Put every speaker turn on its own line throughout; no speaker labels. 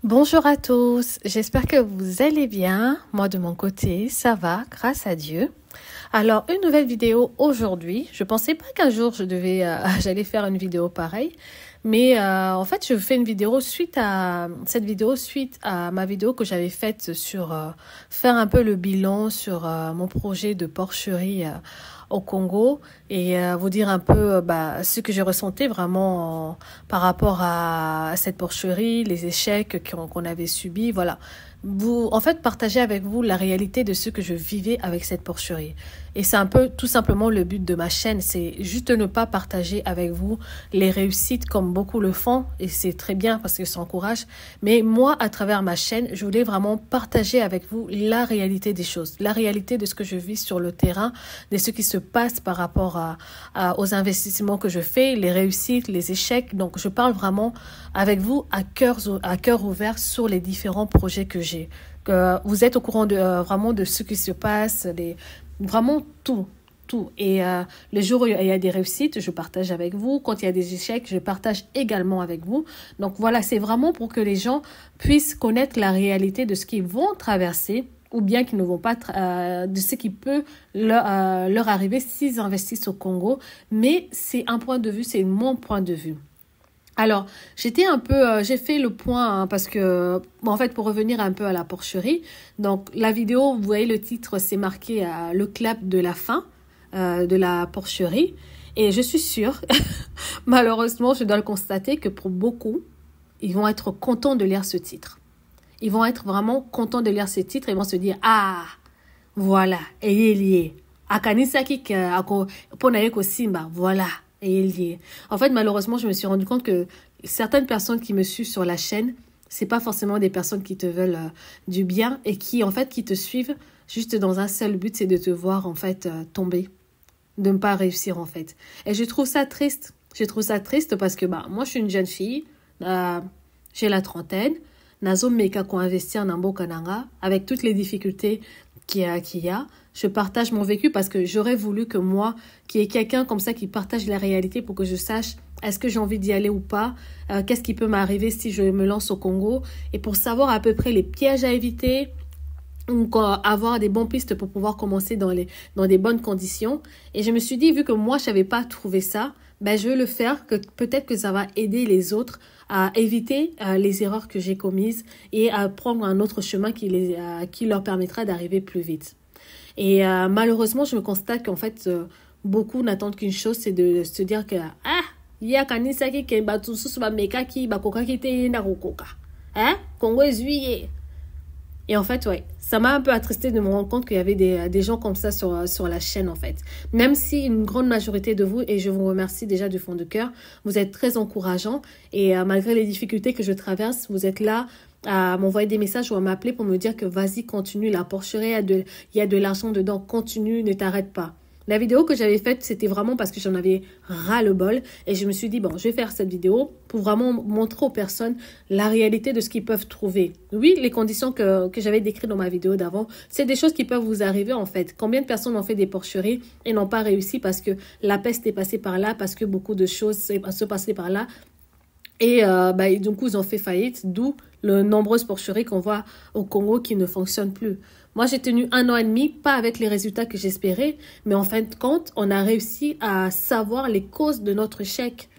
Bonjour à tous, j'espère que vous allez bien. Moi de mon côté, ça va, grâce à Dieu. Alors, une nouvelle vidéo aujourd'hui. Je pensais pas qu'un jour j'allais faire une vidéo pareille, mais en fait, je fais une vidéo suite à ma vidéo que j'avais faite sur faire un peu le bilan sur mon projet de porcherie au Congo et vous dire un peu ce que j'ai ressenti vraiment par rapport à cette porcherie, les échecs qu'on avait subis, voilà. En fait, partager avec vous la réalité de ce que je vivais avec cette porcherie. Et c'est un peu tout simplement le but de ma chaîne, c'est juste de ne pas partager avec vous les réussites comme beaucoup le font, et c'est très bien parce que ça encourage. Mais moi, à travers ma chaîne, je voulais vraiment partager avec vous la réalité des choses, la réalité de ce que je vis sur le terrain, de ce qui se passe par rapport aux investissements que je fais, les réussites, les échecs. Donc, je parle vraiment avec vous à cœur ouvert sur les différents projets que j'ai. Que vous êtes au courant vraiment de ce qui se passe, vraiment tout. Et les jours où il y a des réussites, je partage avec vous. Quand il y a des échecs, je partage également avec vous. Donc voilà, c'est vraiment pour que les gens puissent connaître la réalité de ce qu'ils vont traverser ou bien qu'ils ne vont pas, de ce qui peut leur arriver s'ils investissent au Congo. Mais c'est un point de vue, c'est mon point de vue. Alors, j'ai fait le point parce que, en fait, pour revenir un peu à la porcherie, donc la vidéo, vous voyez le titre, c'est marqué le clap de la fin de la porcherie. Et je suis sûre, malheureusement, je dois le constater que pour beaucoup, ils vont être contents de lire ce titre. Ils vont être vraiment contents de lire ce titre et vont se dire, ah, voilà, et il y est. Akanisaki Ponayeko Simba, voilà. Et il y est. En fait, malheureusement, je me suis rendu compte que certaines personnes qui me suivent sur la chaîne, c'est pas forcément des personnes qui te veulent du bien et qui te suivent juste dans un seul but, c'est de te voir en fait tomber, de ne pas réussir en fait. Et je trouve ça triste. Je trouve ça triste parce que moi, je suis une jeune fille, j'ai la trentaine, nazo meka ko investir na mboka nanga avec toutes les difficultés qu'il y a. Je partage mon vécu parce que j'aurais voulu que moi, qu'il y ait quelqu'un comme ça qui partage la réalité pour que je sache est-ce que j'ai envie d'y aller ou pas, qu'est-ce qui peut m'arriver si je me lance au Congo, et pour savoir à peu près les pièges à éviter, ou avoir des bonnes pistes pour pouvoir commencer dans des bonnes conditions. Et je me suis dit, vu que moi, je savais pas trouver ça, je vais le faire, que peut-être que ça va aider les autres à éviter les erreurs que j'ai commises et à prendre un autre chemin qui leur permettra d'arriver plus vite. Et malheureusement, je me constate qu'en fait, beaucoup n'attendent qu'une chose, c'est de se dire que il y a kanisa qui batusu ba meka ki ba koka ki te na koka. Congo est juillet. Et en fait, ouais, ça m'a un peu attristé de me rendre compte qu'il y avait des gens comme ça sur la chaîne, en fait. Même si une grande majorité de vous, et je vous remercie déjà du fond de cœur, vous êtes très encourageants. Et malgré les difficultés que je traverse, vous êtes là à m'envoyer des messages ou à m'appeler pour me dire que vas-y, continue, la porcherie, il y a de l'argent dedans, continue, ne t'arrête pas. La vidéo que j'avais faite, c'était vraiment parce que j'en avais ras-le-bol. Et je me suis dit, je vais faire cette vidéo pour vraiment montrer aux personnes la réalité de ce qu'ils peuvent trouver. Oui, les conditions que j'avais décrites dans ma vidéo d'avant, c'est des choses qui peuvent vous arriver en fait. Combien de personnes ont fait des porcheries et n'ont pas réussi parce que la peste est passée par là, parce que beaucoup de choses se passaient par là. Et du coup, ils ont fait faillite, d'où les nombreuses porcheries qu'on voit au Congo qui ne fonctionnent plus. Moi, j'ai tenu 1 an et demi, pas avec les résultats que j'espérais, mais en fin de compte, on a réussi à savoir les causes de notre échec.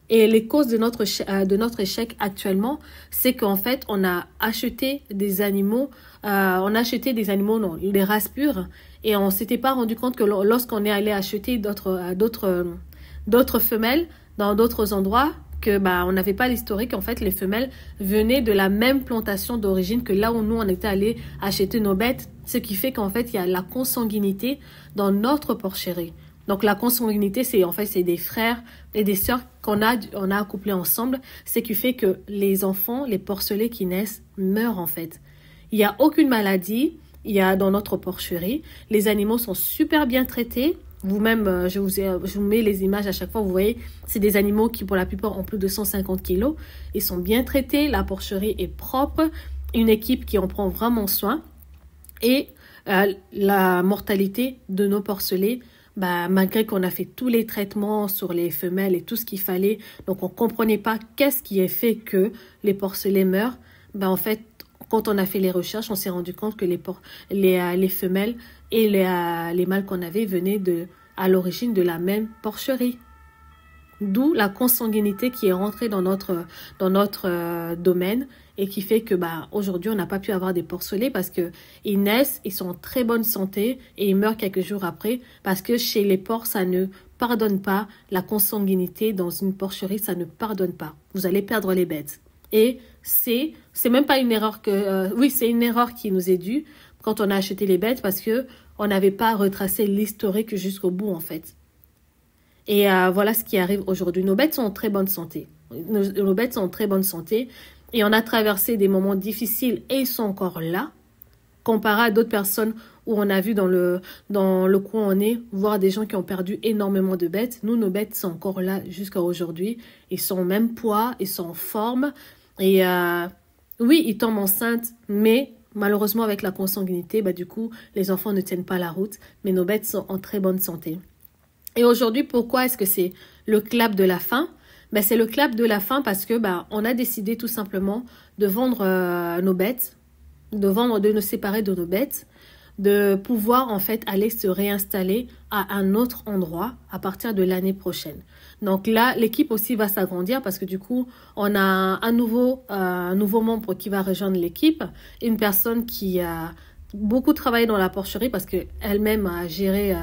Et les causes de notre échec actuellement, c'est qu'en fait, on a acheté des animaux, non, des races pures, et on s'était pas rendu compte que lorsqu'on est allé acheter d'autres femelles dans d'autres endroits, que on n'avait pas l'historique. En fait, les femelles venaient de la même plantation d'origine que là où nous on était allés acheter nos bêtes, ce qui fait qu'en fait il y a la consanguinité dans notre porcherie. Donc la consanguinité, c'est des frères et des sœurs on a accouplés ensemble, ce qui fait que les enfants, les porcelets qui naissent meurent en fait. Il y a aucune maladie, il y a dans notre porcherie, les animaux sont super bien traités. Vous-même, je vous mets les images à chaque fois. Vous voyez, c'est des animaux qui, pour la plupart, ont plus de 150 kilos. Ils sont bien traités. La porcherie est propre. Une équipe qui en prend vraiment soin. Et la mortalité de nos porcelets, malgré qu'on a fait tous les traitements sur les femelles et tout ce qu'il fallait, donc on comprenait pas qu'est-ce qui est fait que les porcelets meurent. ben en fait, quand on a fait les recherches, on s'est rendu compte que les femelles et les mâles qu'on avait venaient à l'origine de la même porcherie. D'où la consanguinité qui est rentrée dans notre domaine et qui fait que bah, aujourd'hui, on n'a pas pu avoir des porcelets parce qu'ils naissent, ils sont en très bonne santé et ils meurent quelques jours après parce que chez les porcs, ça ne pardonne pas la consanguinité dans une porcherie, ça ne pardonne pas. Vous allez perdre les bêtes. Et c'est même pas une erreur oui, c'est une erreur qui nous est due quand on a acheté les bêtes parce que on n'avait pas retracé l'historique jusqu'au bout en fait. Et voilà ce qui arrive aujourd'hui. Nos bêtes sont en très bonne santé. Nos bêtes sont en très bonne santé. Et on a traversé des moments difficiles et ils sont encore là. Comparé à d'autres personnes où on a vu dans le coin où on est, voir des gens qui ont perdu énormément de bêtes. Nous, nos bêtes sont encore là jusqu'à aujourd'hui. Ils sont au même poids, ils sont en forme. Et oui, ils tombent enceintes, mais malheureusement avec la consanguinité, bah, du coup, les enfants ne tiennent pas la route. Mais nos bêtes sont en très bonne santé. Et aujourd'hui, pourquoi est-ce que c'est le clap de la fin? Ben, c'est le clap de la fin parce que ben, on a décidé tout simplement de vendre nos bêtes, de nous séparer de nos bêtes, de pouvoir en fait aller se réinstaller à un autre endroit à partir de l'année prochaine. Donc là, l'équipe aussi va s'agrandir parce que du coup, on a un nouveau membre qui va rejoindre l'équipe, une personne qui a beaucoup travaillé dans la porcherie parce que elle-même a géré,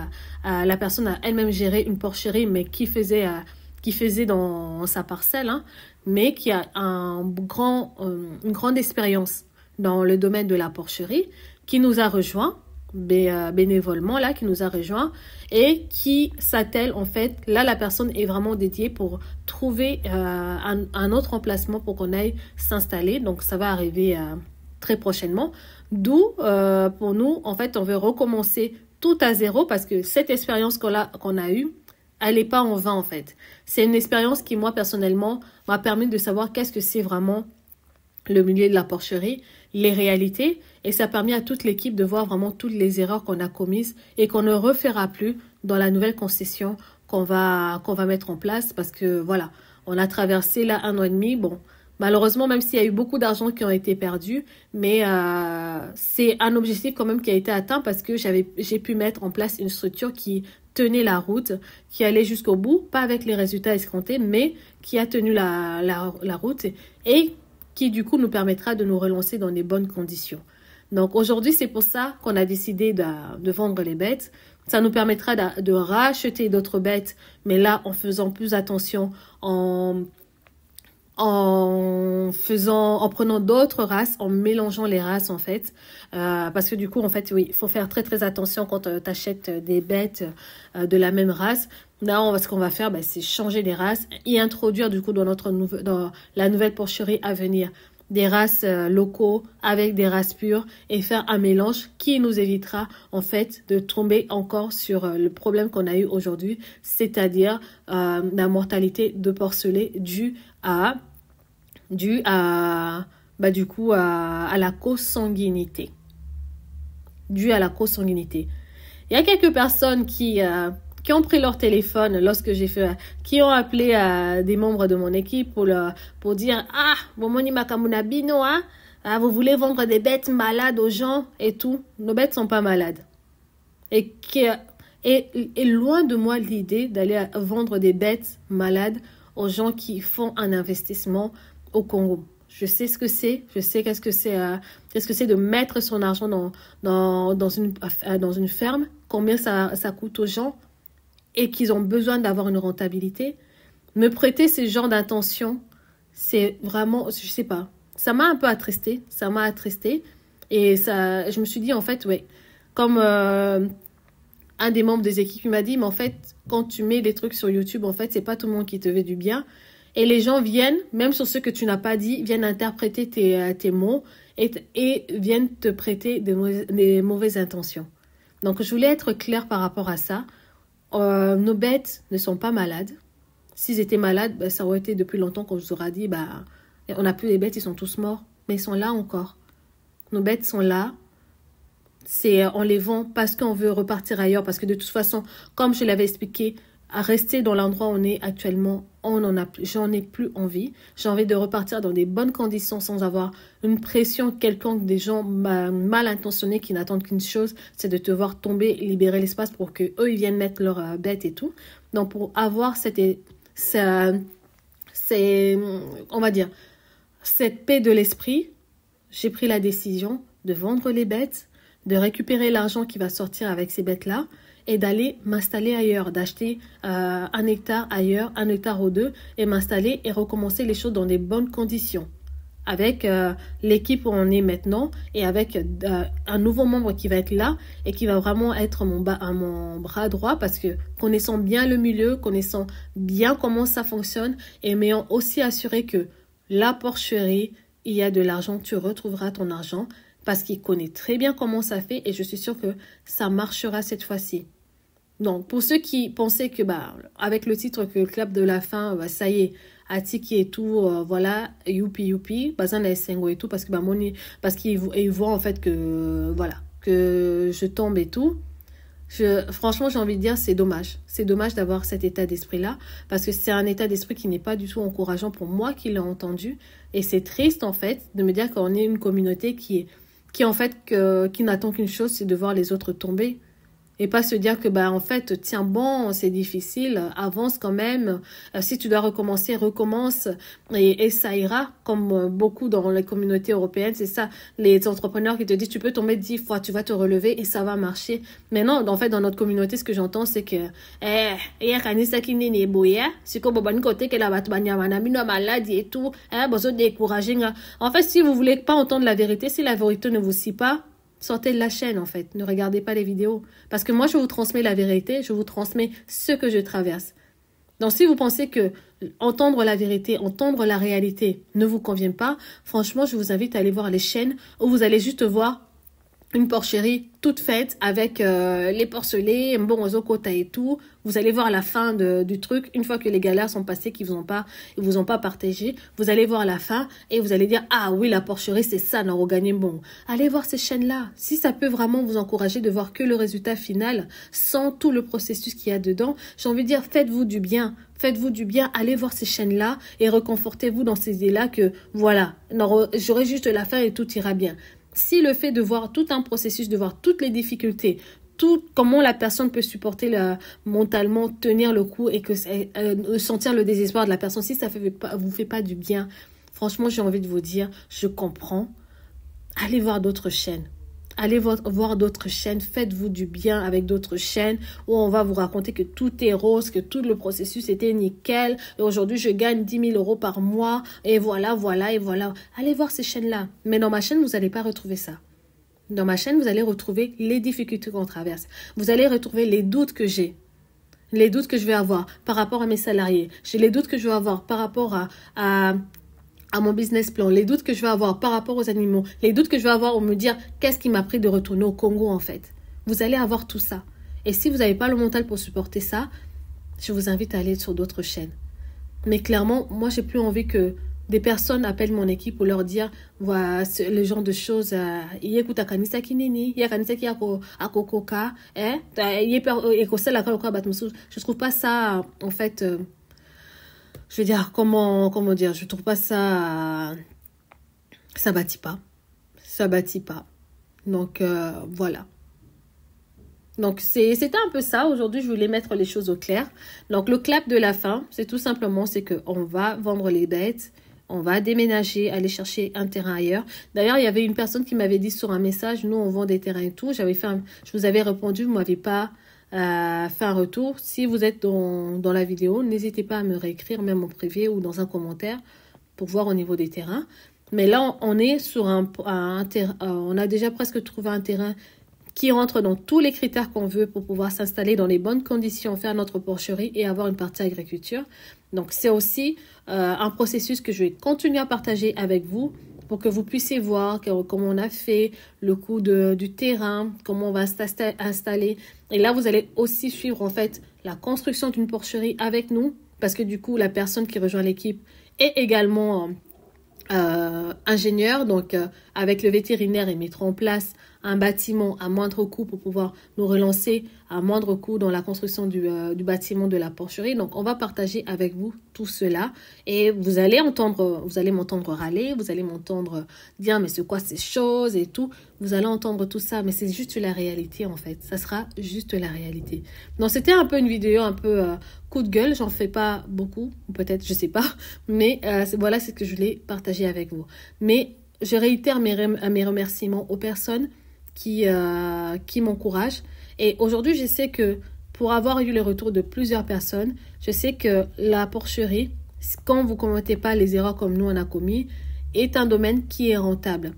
la personne a elle-même géré une porcherie, mais qui faisait dans sa parcelle, hein, mais qui a une grande expérience dans le domaine de la porcherie, qui nous a rejoint bénévolement là, qui nous a rejoint et qui s'attelle en fait, là la personne est vraiment dédiée pour trouver un autre emplacement pour qu'on aille s'installer, donc ça va arriver très prochainement. D'où, pour nous, en fait, on veut recommencer tout à zéro parce que cette expérience qu'on a eue, elle n'est pas en vain, en fait. C'est une expérience qui, moi, personnellement, m'a permis de savoir qu'est-ce que c'est vraiment le milieu de la porcherie, les réalités, et ça a permis à toute l'équipe de voir vraiment toutes les erreurs qu'on a commises et qu'on ne refera plus dans la nouvelle concession qu'on va mettre en place parce que, voilà, on a traversé là 1 an et demi, bon. Malheureusement, même s'il y a eu beaucoup d'argent qui ont été perdus, mais c'est un objectif quand même qui a été atteint parce que j'ai pu mettre en place une structure qui tenait la route, qui allait jusqu'au bout, pas avec les résultats escomptés, mais qui a tenu la route et qui du coup nous permettra de nous relancer dans des bonnes conditions. Donc aujourd'hui, c'est pour ça qu'on a décidé de vendre les bêtes. Ça nous permettra de racheter d'autres bêtes, mais là en faisant plus attention, en prenant d'autres races, en mélangeant les races en fait, parce que du coup en fait oui, il faut faire très très attention quand tu achètes des bêtes de la même race. Là ce qu'on va faire, c'est changer les races et introduire du coup dans la nouvelle porcherie à venir des races locaux avec des races pures et faire un mélange qui nous évitera en fait de tomber encore sur le problème qu'on a eu aujourd'hui, c'est-à-dire la mortalité de porcelets due à la consanguinité. Due à la consanguinité. Il y a quelques personnes qui ont pris leur téléphone lorsque qui ont appelé des membres de mon équipe pour dire vous voulez vendre des bêtes malades aux gens et tout. Nos bêtes sont pas malades. Et loin de moi l'idée d'aller vendre des bêtes malades aux gens qui font un investissement au Congo. Je sais ce que c'est, je sais qu'est-ce que c'est de mettre son argent dans une ferme, combien ça coûte aux gens et qu'ils ont besoin d'avoir une rentabilité. Me prêter ce genre d'intention, c'est vraiment, je sais pas, ça m'a un peu attristée, et je me suis dit en fait, ouais, comme un des membres des équipes m'a dit, mais en fait, quand tu mets des trucs sur YouTube, en fait, c'est pas tout le monde qui te veut du bien. Et les gens viennent, même sur ce que tu n'as pas dit, viennent interpréter tes mots et viennent te prêter des mauvaises intentions. Donc, je voulais être claire par rapport à ça. Nos bêtes ne sont pas malades. S'ils étaient malades, ça aurait été depuis longtemps qu'on vous aura dit, on n'a plus les bêtes, ils sont tous morts. Mais ils sont là encore. Nos bêtes sont là. On les vend parce qu'on veut repartir ailleurs. Parce que de toute façon, comme je l'avais expliqué, à rester dans l'endroit où on est actuellement, j'en ai plus envie. J'ai envie de repartir dans des bonnes conditions sans avoir une pression quelconque des gens mal intentionnés qui n'attendent qu'une chose, c'est de te voir tomber, libérer l'espace pour que eux ils viennent mettre leurs bêtes et tout. Donc pour avoir on va dire, cette paix de l'esprit, j'ai pris la décision de vendre les bêtes, de récupérer l'argent qui va sortir avec ces bêtes-là et d'aller m'installer ailleurs, d'acheter 1 hectare ailleurs, 1 hectare ou 2 et m'installer et recommencer les choses dans des bonnes conditions. Avec l'équipe où on est maintenant et avec un nouveau membre qui va être là et qui va vraiment être mon bras droit parce que connaissant bien le milieu, connaissant bien comment ça fonctionne et m'ayant aussi assuré que la porcherie, il y a de l'argent, tu retrouveras ton argent parce qu'il connaît très bien comment ça fait et je suis sûre que ça marchera cette fois-ci. Donc, pour ceux qui pensaient que, avec le titre que le clap de la fin, ça y est, Atiki et tout, voilà, youpi, bazan la sengo et tout, parce que, parce qu'ils voient en fait que, voilà, que je tombe et tout. Franchement, j'ai envie de dire, c'est dommage. C'est dommage d'avoir cet état d'esprit-là, parce que c'est un état d'esprit qui n'est pas du tout encourageant pour moi qui l'ai entendu. Et c'est triste, en fait, de me dire qu'on est une communauté qui n'attend qu'une chose, c'est de voir les autres tomber. Et pas se dire que, en fait, tiens bon, c'est difficile, avance quand même. Si tu dois recommencer, recommence. Et ça ira, comme beaucoup dans les communautés européennes. C'est ça, les entrepreneurs qui te disent, tu peux tomber 10 fois, tu vas te relever et ça va marcher. Mais non, en fait, dans notre communauté, ce que j'entends, c'est que, c'est comme bon côté que la maladie et tout, besoin de décourager. En fait, si vous voulez pas entendre la vérité, si la vérité ne vous scie pas, sortez de la chaîne, en fait. Ne regardez pas les vidéos. Parce que moi, je vous transmets la vérité. Je vous transmets ce que je traverse. Donc, si vous pensez que entendre la vérité, entendre la réalité ne vous convient pas, franchement, je vous invite à aller voir les chaînes où vous allez juste voir une porcherie toute faite avec les porcelets, un bon oiseau quota et tout. Vous allez voir la fin du truc. Une fois que les galères sont passées, qu'ils vous ont pas partagé, vous allez voir la fin et vous allez dire, ah oui, la porcherie, c'est ça, non, gagné bon. Allez voir ces chaînes-là. Si ça peut vraiment vous encourager de voir que le résultat final, sans tout le processus qu'il y a dedans, j'ai envie de dire, faites-vous du bien. Faites-vous du bien, allez voir ces chaînes-là et reconfortez-vous dans ces idées-là que, voilà, j'aurai juste la fin et tout ira bien. Si le fait de voir tout un processus, de voir toutes les difficultés, tout comment la personne peut supporter mentalement, tenir le coup et que sentir le désespoir de la personne, si ça vous fait pas du bien, franchement, j'ai envie de vous dire, je comprends. Allez voir d'autres chaînes. Allez voir d'autres chaînes, faites-vous du bien avec d'autres chaînes où on va vous raconter que tout est rose, que tout le processus était nickel. Et aujourd'hui, je gagne 10 000 € par mois. Et voilà. Allez voir ces chaînes-là. Mais dans ma chaîne, vous n'allez pas retrouver ça. Dans ma chaîne, vous allez retrouver les difficultés qu'on traverse. Vous allez retrouver les doutes que j'ai. Les doutes que je vais avoir par rapport à mes salariés. J'ai les doutes que je vais avoir par rapport à mon business plan, les doutes que je vais avoir par rapport aux animaux, les doutes que je vais avoir au me dire qu'est-ce qui m'a pris de retourner au Congo en fait. Vous allez avoir tout ça. Et si vous n'avez pas le mental pour supporter ça, je vous invite à aller sur d'autres chaînes. Mais clairement, moi j'ai plus envie que des personnes appellent mon équipe pour leur dire voilà le genre de choses je trouve pas ça en fait je veux dire, comment dire, je trouve pas ça, ça bâtit pas. Donc, voilà. Donc, c'était un peu ça. Aujourd'hui, je voulais mettre les choses au clair. Donc, le clap de la fin, c'est tout simplement, c'est qu'on va vendre les bêtes, on va déménager, aller chercher un terrain ailleurs. D'ailleurs, il y avait une personne qui m'avait dit sur un message, nous, on vend des terrains et tout. Je vous avais répondu, vous m'avez pas fait un retour. Si vous êtes dans la vidéo, n'hésitez pas à me réécrire même en privé ou dans un commentaire pour voir au niveau des terrains. Mais là, on est sur un terrain, on a déjà presque trouvé un terrain qui rentre dans tous les critères qu'on veut pour pouvoir s'installer dans les bonnes conditions, faire notre porcherie et avoir une partie agriculture. Donc, c'est aussi un processus que je vais continuer à partager avec vous pour que vous puissiez voir comment on a fait, le coût du terrain, comment on va installer. Et là, vous allez aussi suivre en fait la construction d'une porcherie avec nous parce que du coup, la personne qui rejoint l'équipe est également ingénieur. Donc, avec le vétérinaire, ils mettront en place un bâtiment à moindre coût pour pouvoir nous relancer à moindre coût dans la construction du bâtiment de la porcherie. Donc, on va partager avec vous tout cela et vous allez m'entendre râler, vous allez m'entendre dire mais c'est quoi ces choses et tout. Vous allez entendre tout ça, mais c'est juste la réalité en fait. Ça sera juste la réalité. Donc, c'était un peu une vidéo un peu coup de gueule. J'en fais pas beaucoup, ou peut-être, je sais pas. Mais voilà, c'est ce que je voulais partager avec vous. Mais je réitère mes remerciements aux personnes qui m'encouragent. Et aujourd'hui, je sais que pour avoir eu le retour de plusieurs personnes, je sais que la porcherie, quand vous ne commettez pas les erreurs comme nous on a commis, est un domaine qui est rentable.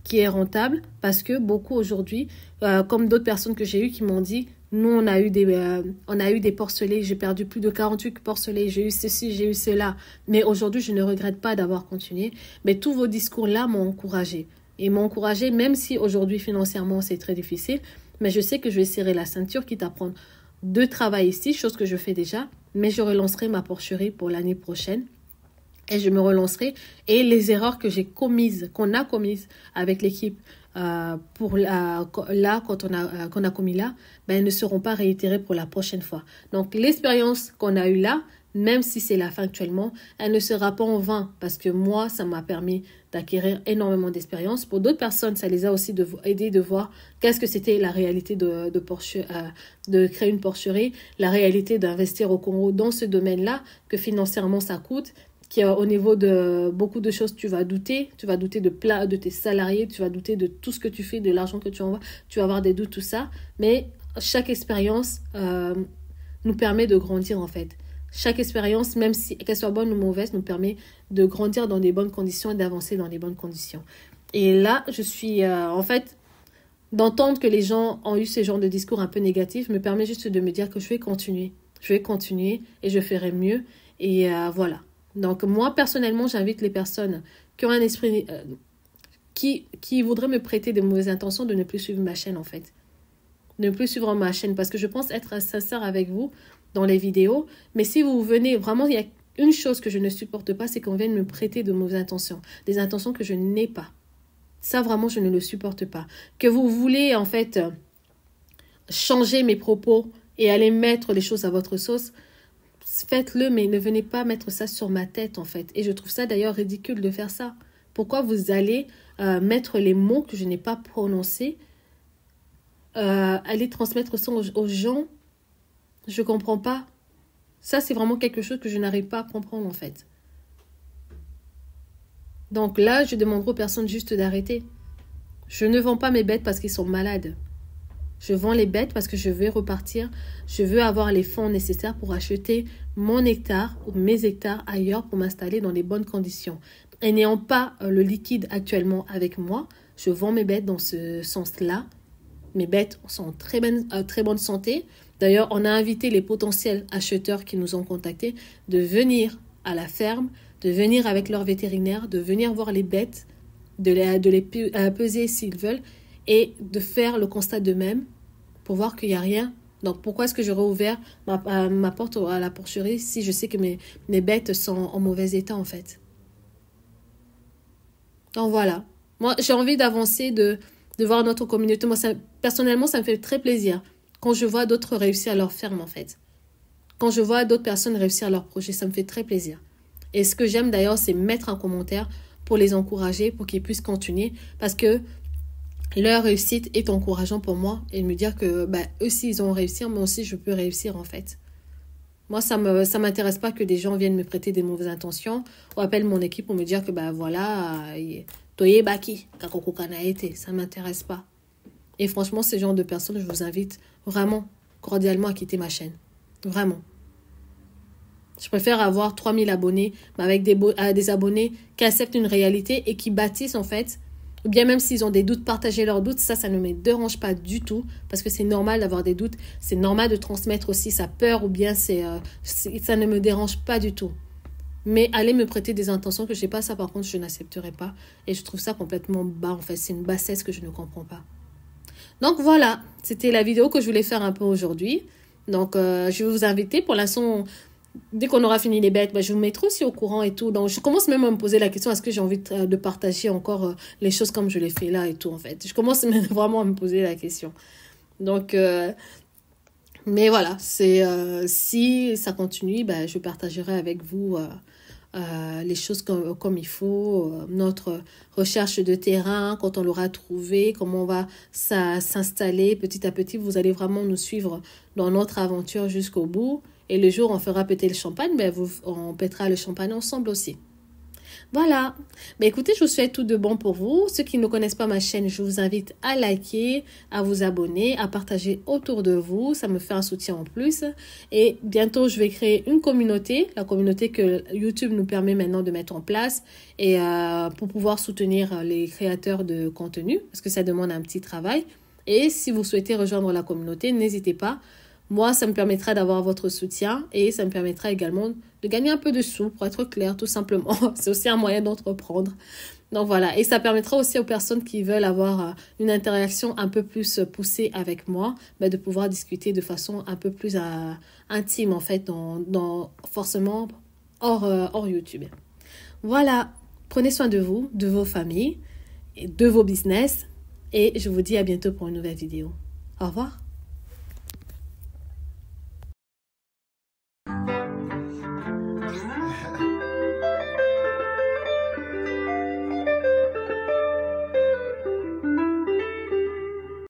Qui est rentable parce que beaucoup aujourd'hui, comme d'autres personnes que j'ai eues qui m'ont dit, nous on a eu des porcelets, j'ai perdu plus de 48 porcelets, j'ai eu ceci, j'ai eu cela. Mais aujourd'hui, je ne regrette pas d'avoir continué. Mais tous vos discours-là m'ont encouragée. Et m'ont encouragée, même si aujourd'hui financièrement c'est très difficile. Mais je sais que je vais serrer la ceinture, quitte à prendre 2 travail ici, chose que je fais déjà. Mais je relancerai ma porcherie pour l'année prochaine. Et je me relancerai. Et les erreurs que qu'on a commises avec l'équipe qu'on a commis là, ben, elles ne seront pas réitérées pour la prochaine fois. Donc, l'expérience qu'on a eue là, même si c'est la fin actuellement, elle ne sera pas en vain parce que moi, ça m'a permis d'acquérir énormément d'expérience. Pour d'autres personnes, ça les a aussi aidé de voir qu'est-ce que c'était la réalité de créer une porcherie, la réalité d'investir au Congo dans ce domaine-là, que financièrement ça coûte, qu'au niveau de beaucoup de choses, tu vas douter de tes salariés, tu vas douter de tout ce que tu fais, de l'argent que tu envoies, tu vas avoir des doutes, tout ça. Mais chaque expérience nous permet de grandir en fait. Chaque expérience, même si qu'elle soit bonne ou mauvaise, nous permet de grandir dans des bonnes conditions et d'avancer dans les bonnes conditions. Et là, je suis en fait, d'entendre que les gens ont eu ce genre de discours un peu négatif me permet juste de me dire que je vais continuer. Je vais continuer et je ferai mieux. Et voilà. Donc moi, personnellement, j'invite les personnes qui ont un esprit, qui voudraient me prêter de mauvaises intentions de ne plus suivre ma chaîne en fait. De ne plus suivre ma chaîne parce que je pense être sincère avec vous dans les vidéos. Mais si vous venez, vraiment, il y a une chose que je ne supporte pas, c'est qu'on vienne me prêter de mauvaises intentions. Des intentions que je n'ai pas. Ça, vraiment, je ne le supporte pas. Que vous voulez, en fait, changer mes propos et aller mettre les choses à votre sauce, faites-le, mais ne venez pas mettre ça sur ma tête, en fait. Et je trouve ça, d'ailleurs, ridicule de faire ça. Pourquoi vous allez mettre les mots que je n'ai pas prononcés, aller transmettre ça aux gens? Je ne comprends pas. Ça, c'est vraiment quelque chose que je n'arrive pas à comprendre, en fait. Donc là, je demanderai aux personnes juste d'arrêter. Je ne vends pas mes bêtes parce qu'ils sont malades. Je vends les bêtes parce que je veux repartir. Je veux avoir les fonds nécessaires pour acheter mon hectare ou mes hectares ailleurs pour m'installer dans les bonnes conditions. Et n'ayant pas le liquide actuellement avec moi, je vends mes bêtes dans ce sens-là. Mes bêtes sont en très bonne santé. D'ailleurs, on a invité les potentiels acheteurs qui nous ont contactés de venir à la ferme, de venir avec leur vétérinaire, de venir voir les bêtes, de les peser s'ils veulent et de faire le constat d'eux-mêmes pour voir qu'il n'y a rien. Donc, pourquoi est-ce que j'aurais ouvert ma porte à la porcherie si je sais que mes bêtes sont en mauvais état, en fait? Donc, voilà. Moi, j'ai envie d'avancer, de voir notre communauté. Moi, personnellement, ça me fait très plaisir quand je vois d'autres réussir à leur ferme, en fait. Quand je vois d'autres personnes réussir à leur projet, ça me fait très plaisir. Et ce que j'aime d'ailleurs, c'est mettre un commentaire pour les encourager, pour qu'ils puissent continuer. Parce que leur réussite est encourageant pour moi. Et me dire que eux aussi, ils ont réussi, moi aussi, je peux réussir, en fait. Moi, ça m'intéresse pas que des gens viennent me prêter des mauvaises intentions ou appellent mon équipe pour me dire que, voilà, toye baki, kakoko kana été. Ça m'intéresse pas. Et franchement, ce genre de personnes, je vous invite vraiment cordialement à quitter ma chaîne. Vraiment. Je préfère avoir 3000 abonnés, mais avec des abonnés qui acceptent une réalité et qui bâtissent en fait. Ou bien même s'ils ont des doutes, partager leurs doutes. Ça ne me dérange pas du tout. Parce que c'est normal d'avoir des doutes. C'est normal de transmettre aussi sa peur. Ou bien ça ne me dérange pas du tout. Mais aller me prêter des intentions que je n'ai pas, ça par contre, je n'accepterai pas. Et je trouve ça complètement bas en fait. C'est une bassesse que je ne comprends pas. Donc voilà, c'était la vidéo que je voulais faire un peu aujourd'hui. Donc je vais vous inviter. Pour l'instant, dès qu'on aura fini les bêtes, je vous mettrai aussi au courant et tout. Donc, je commence même à me poser la question, est-ce que j'ai envie de partager encore les choses comme je les fais là et tout, en fait. Je commence même vraiment à me poser la question. Donc, mais voilà, si ça continue, je partagerai avec vous les choses comme il faut, notre recherche de terrain, quand on l'aura trouvé, comment on va s'installer petit à petit. Vous allez vraiment nous suivre dans notre aventure jusqu'au bout. Et le jour où on fera péter le champagne, on pètera le champagne ensemble aussi. Voilà. Écoutez, je vous souhaite tout de bon pour vous. Ceux qui ne connaissent pas ma chaîne, je vous invite à liker, à vous abonner, à partager autour de vous. Ça me fait un soutien en plus. Et bientôt, je vais créer une communauté, la communauté que YouTube nous permet maintenant de mettre en place et pour pouvoir soutenir les créateurs de contenu parce que ça demande un petit travail. Et si vous souhaitez rejoindre la communauté, n'hésitez pas. Moi, ça me permettra d'avoir votre soutien et ça me permettra également de gagner un peu de sous, pour être clair, tout simplement. C'est aussi un moyen d'entreprendre. Donc voilà, et ça permettra aussi aux personnes qui veulent avoir une interaction un peu plus poussée avec moi, de pouvoir discuter de façon un peu plus intime, en fait, forcément hors YouTube. Voilà, prenez soin de vous, de vos familles, et de vos business, et je vous dis à bientôt pour une nouvelle vidéo. Au revoir.